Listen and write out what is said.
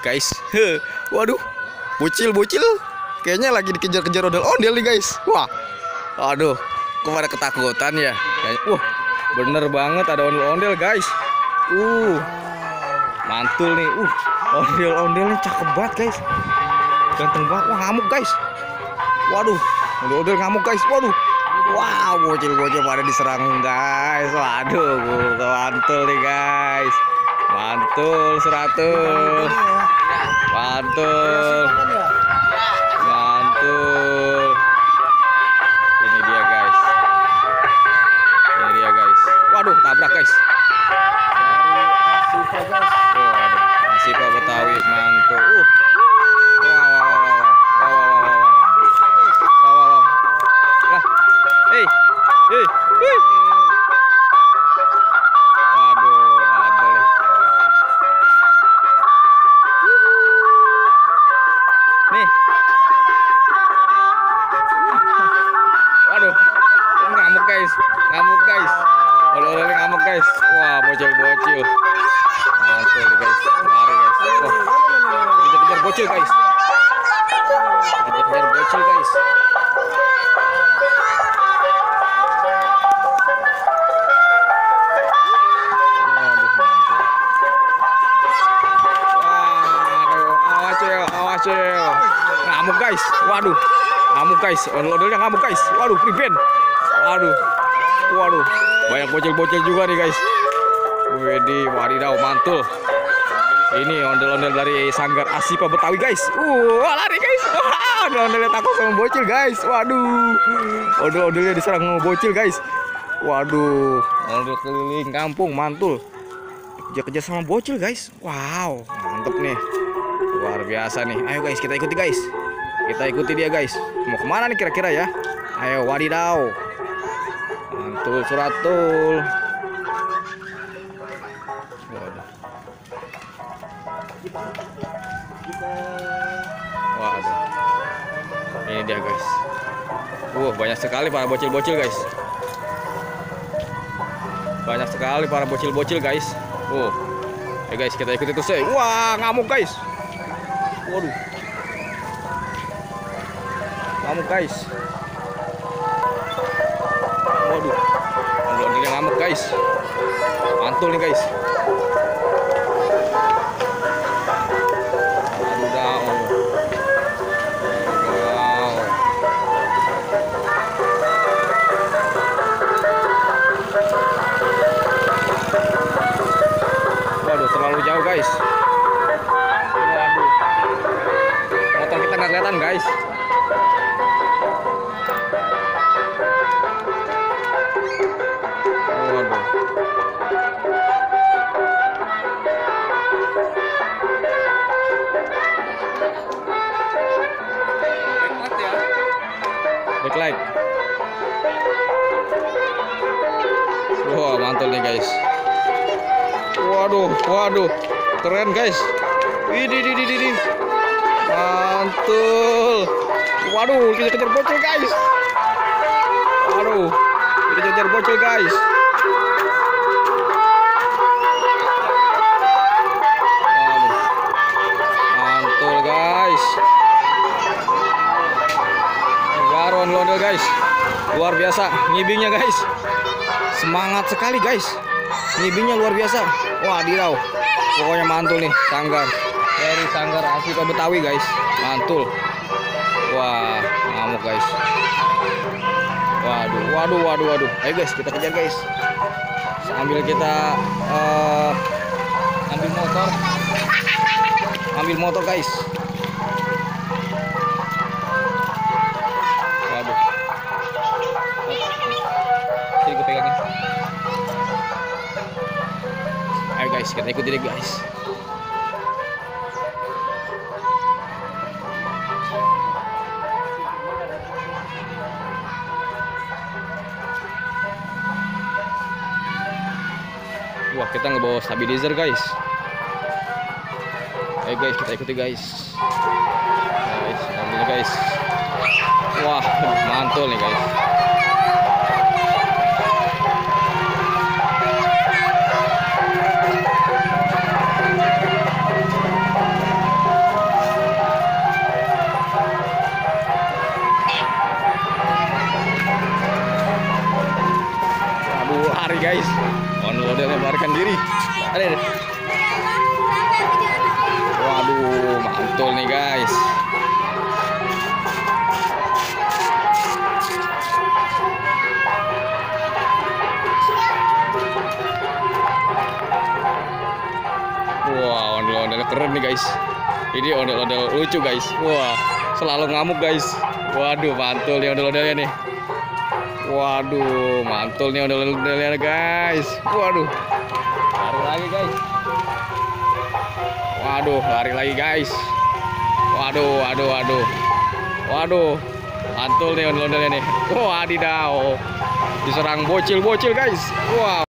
guys. Waduh, bocil kayaknya lagi dikejar-kejar ondel-ondel nih guys. Wah, aduh, kok pada ketakutan ya. Wah, bener banget ada ondel-ondel guys. Mantul nih. Ondel-ondelnya cakep banget guys. Ganteng banget. Wah, ngamuk guys. Waduh, ondel-ondel ngamuk guys. Waduh. Wow, bocil-bocil pada diserang guys. Waduh, mantul nih guys. Mantul 100. Mantul. Mantul. Ini dia guys. Ini dia guys. Waduh, tabrak guys. Waduh, Asipa Betawi mantul. Ngamuk guys, oleh-oleh ngamuk guys. Wah, bocil-bocil mantul guys, lari guys. Wah, kejar-kejar bocil guys, kejar-kejar bocil guys. Waduh, mantul. Waduh, awas cel, ngamuk guys. Waduh, ngamuk guys, oleh-olehnya ngamuk guys. Waduh, prevent. Waduh, banyak bocil-bocil juga nih guys. Widih, wadidaw, mantul. Ini ondel-ondel dari Sanggar Asipa Betawi guys. Lari guys. Ondel-ondelnya takut sama bocil guys. Waduh, ondel-ondelnya diserang sama bocil guys. Waduh, ondel keliling kampung mantul. Kejar-kejar sama bocil guys. Wow, mantep nih. Luar biasa nih. Ayo guys, kita ikuti guys. Kita ikuti dia guys. Mau kemana nih kira-kira ya? Ayo, wadidaw. Mantul 100. Waduh. Ini dia guys. Banyak sekali para bocil-bocil guys. Banyak sekali para bocil-bocil guys. Guys, kita ikuti terus ya. Wah, ngamuk guys. Waduh. Ngamuk guys. Waduh, ondel-ondelnya ngamuk guys. Mantul nih guys. Waduh, terlalu jauh guys. Waduh, motor kita nggak kelihatan guys. Backlight. Wah, mantul nih guys. Waduh, keren guys. Widih. Mantul. Waduh, kejar-kejar bocil guys. Waduh, kejar-kejar bocil guys. Mantul guys. Ondel-ondel guys, luar biasa ngibingnya guys, semangat sekali guys, ngibingnya luar biasa. Wadidaw, pokoknya mantul nih Sanggar dari Sanggar Asipa Betawi guys, mantul. Wah, ngamuk guys. Waduh. Ayo guys, kita kejar guys, sambil kita ambil motor guys. Ayo guys, kita ikuti deh guys. Wah, kita ngebawa stabilizer guys. Ayo guys, kita ikuti guys. Ambil guys. Wah, mantul nih guys. Wah, ondel-ondelnya keren nih guys. Ini ondel-ondel lucu guys. Wah, selalu ngamuk guys. Waduh, mantul nih ondel-ondelnya nih. Waduh, mantul nih ondel-ondelnya guys. Waduh, lari lagi guys. Waduh, lari lagi guys. Waduh, waduh, waduh. Waduh, mantul nih ondel-ondelnya nih. Wah, adidaw. Diserang bocil-bocil guys. Wah.